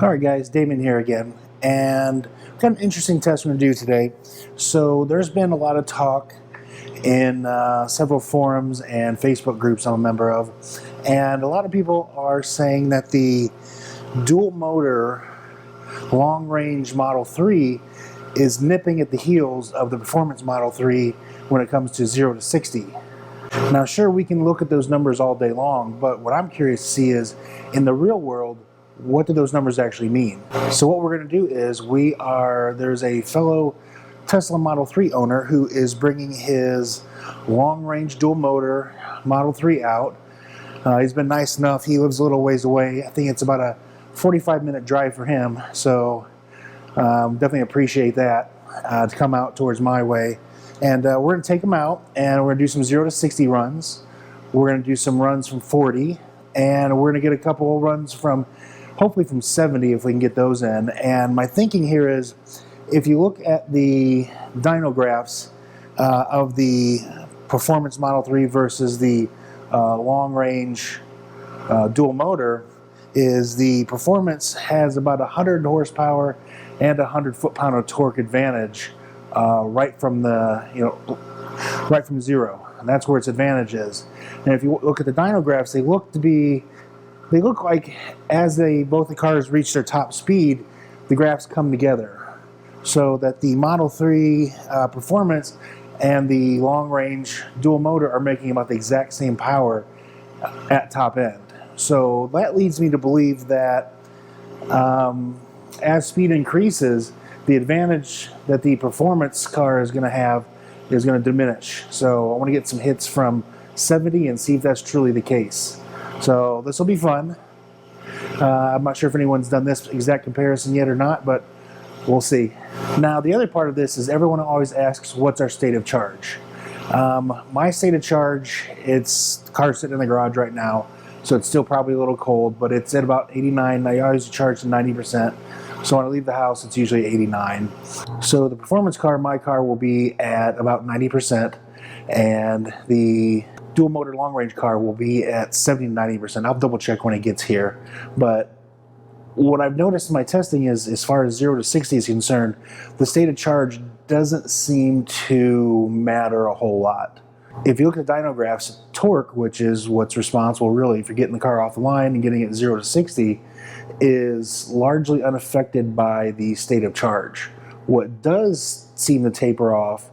Alright guys, Damon here again, and we've got an interesting test we're going to do today. So there's been a lot of talk in several forums and Facebook groups I'm a member of, and a lot of people are saying that the dual motor long range Model 3 is nipping at the heels of the performance Model 3 when it comes to 0 to 60. Now sure, we can look at those numbers all day long, but what I'm curious to see is, in the real world, what do those numbers actually mean? So what we're going to do is there's a fellow Tesla Model 3 owner who is bringing his long-range dual motor Model 3 out. He's been nice enough. He lives a little ways away. I think it's about a 45-minute drive for him, so definitely appreciate that to come out towards my way. And we're going to take him out and we're going to do some 0 to 60 runs. We're going to do some runs from 40, and we're going to get a couple of runs from hopefully from 70 if we can get those in. And my thinking here is, if you look at the dyno graphs of the performance Model 3 versus the long-range dual motor, is the performance has about 100 horsepower and 100 foot-pound of torque advantage right from zero, and that's where its advantage is. And if you look at the dyno graphs, they look like as both the cars reach their top speed, the graphs come together, so that the Model 3 performance and the long-range dual motor are making about the exact same power at top end. So that leads me to believe that as speed increases, the advantage that the performance car is going to have is going to diminish. So I want to get some hits from 70 and see if that's truly the case. So this will be fun. I'm not sure if anyone's done this exact comparison yet or not, but we'll see. Now the other part of this is, everyone always asks, what's our state of charge? My state of charge, the car's sitting in the garage right now, so it's still probably a little cold, but it's at about 89. I always charge to 90%. So when I leave the house, it's usually 89. So the performance car, my car, will be at about 90%, and the dual motor long range car will be at 70 to 90%. I'll double check when it gets here. But what I've noticed in my testing is, as far as 0 to 60 is concerned, the state of charge doesn't seem to matter a whole lot. If you look at the dyno graphs, torque, which is what's responsible really for getting the car off the line and getting it 0 to 60, is largely unaffected by the state of charge. What does seem to taper off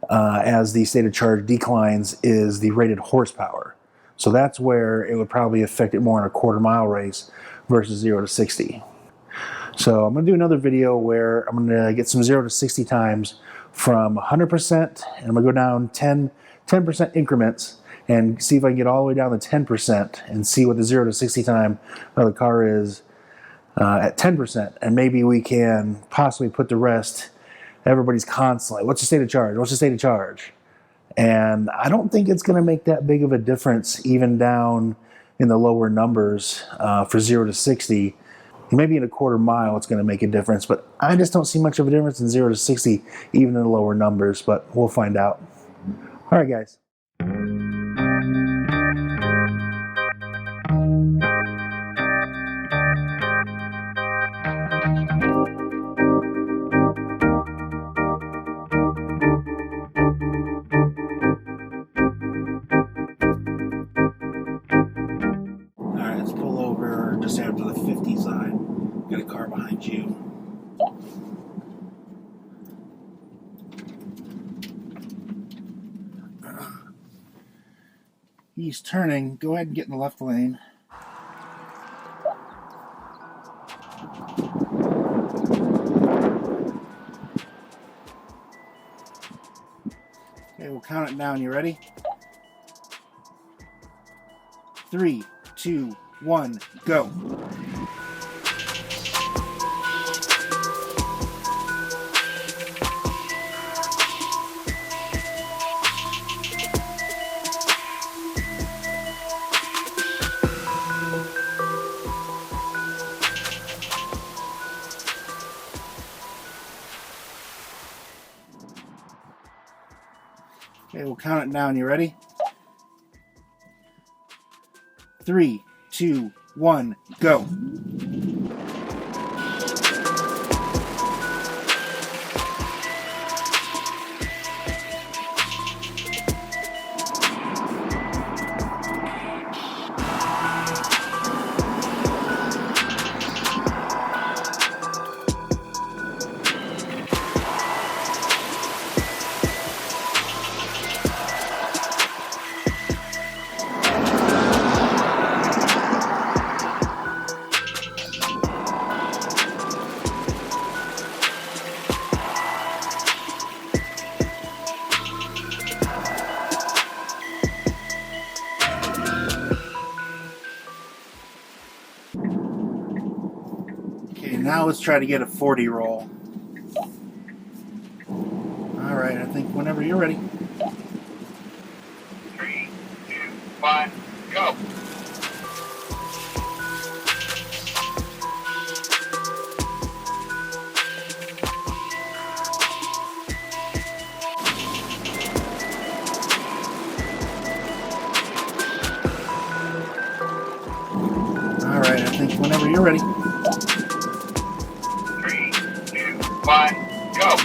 as the state of charge declines is the rated horsepower. So that's where it would probably affect it more in a quarter-mile race versus 0 to 60. So I'm going to do another video where I'm going to get some 0 to 60 times from 100%, and I'm going to go down 10% increments and see if I can get all the way down to 10% and see what the 0 to 60 time of the car is at 10%, and maybe we can possibly put to rest everybody's constantly, what's the state of charge? What's the state of charge? And I don't think it's going to make that big of a difference, even down in the lower numbers for 0 to 60. Maybe in a quarter mile it's going to make a difference, but I just don't see much of a difference in 0 to 60, even in the lower numbers, but we'll find out. All right, guys. Alright, let's pull over just after the 50 sign. Got a car behind you. He's turning. Go ahead and get in the left lane. Okay, we'll count it down. You ready? 3, 2, 1, go. Okay, we'll count it down. You ready? 3, 2, 1, go. now let's try to get a 40 roll. All right, I think whenever you're ready. 3, 2, 1, go. All right, I think whenever you're ready. 3, 2, 1, go.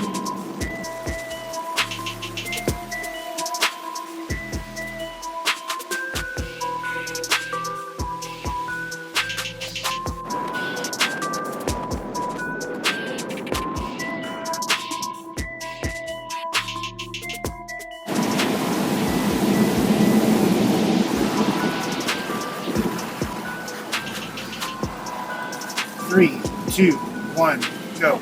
Three, 2, 1, go.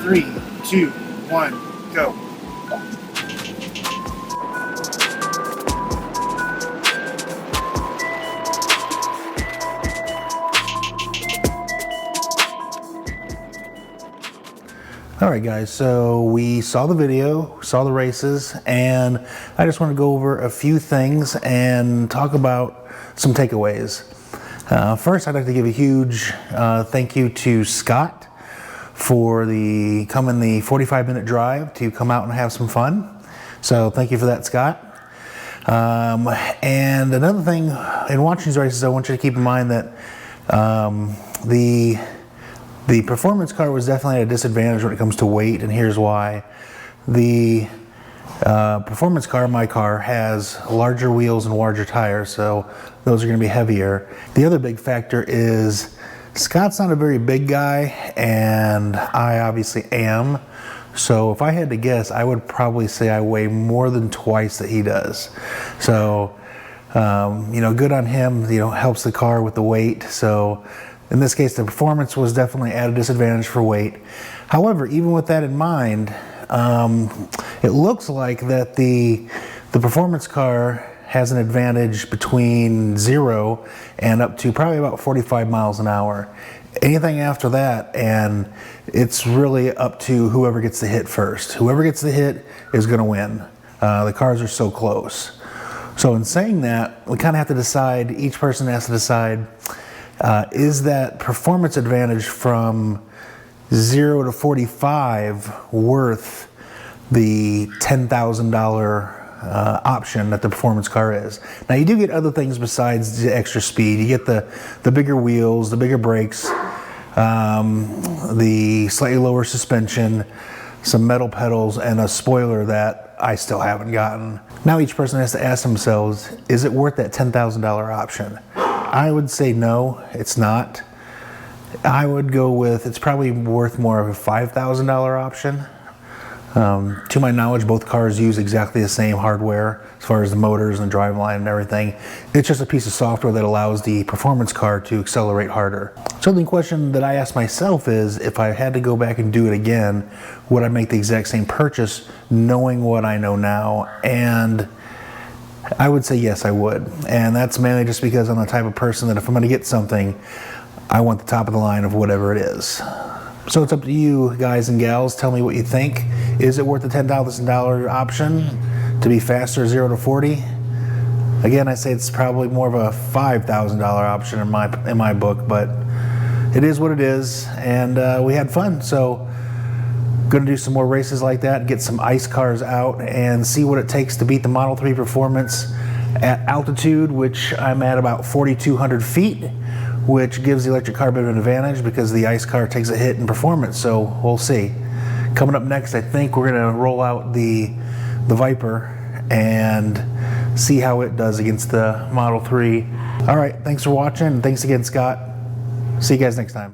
Three, 2, 1, go. All right, guys, so we saw the video, saw the races, and I just want to go over a few things and talk about some takeaways. First, I'd like to give a huge thank you to Scott for coming the 45-minute drive to come out and have some fun. So thank you for that, Scott. And another thing, in watching these races, I want you to keep in mind that the performance car was definitely at a disadvantage when it comes to weight, and here's why. The performance car, my car, has larger wheels and larger tires, so those are going to be heavier. The other big factor is Scott's not a very big guy, and I obviously am. So if I had to guess, I would probably say I weigh more than twice that he does. So, you know, good on him, you know, helps the car with the weight. So in this case, the performance was definitely at a disadvantage for weight. However, even with that in mind, it looks like that the performance car has an advantage between 0 and up to probably about 45 miles an hour. Anything after that, and it's really up to whoever gets the hit first. Whoever gets the hit is going to win. The cars are so close. So in saying that, we kind of have to decide, each person has to decide, is that performance advantage from 0 to 45 worth the $10,000 option that the performance car is? Now, you do get other things besides the extra speed. You get the bigger wheels, the bigger brakes, the slightly lower suspension, some metal pedals, and a spoiler that I still haven't gotten. Now each person has to ask themselves, is it worth that $10,000 option? I would say no, it's not. I would go with, it's probably worth more of a $5,000 option. To my knowledge, both cars use exactly the same hardware as far as the motors and the driveline and everything. It's just a piece of software that allows the performance car to accelerate harder. So the question that I ask myself is, if I had to go back and do it again, would I make the exact same purchase knowing what I know now? And I would say yes, I would. And that's mainly just because I'm the type of person that if I'm going to get something, I want the top of the line of whatever it is. So it's up to you guys and gals. Tell me what you think. Is it worth the $10,000 option to be faster 0 to 40? Again, I say it's probably more of a $5,000 option in my book, but it is what it is, and we had fun. So gonna do some more races like that, get some ice cars out and see what it takes to beat the Model 3 Performance at altitude, which I'm at about 4,200 feet, which gives the electric car a bit of an advantage because the ice car takes a hit in performance. So we'll see. Coming up next, I think we're gonna roll out the Viper and see how it does against the Model 3. All right, thanks for watching, and thanks again, Scott. See you guys next time.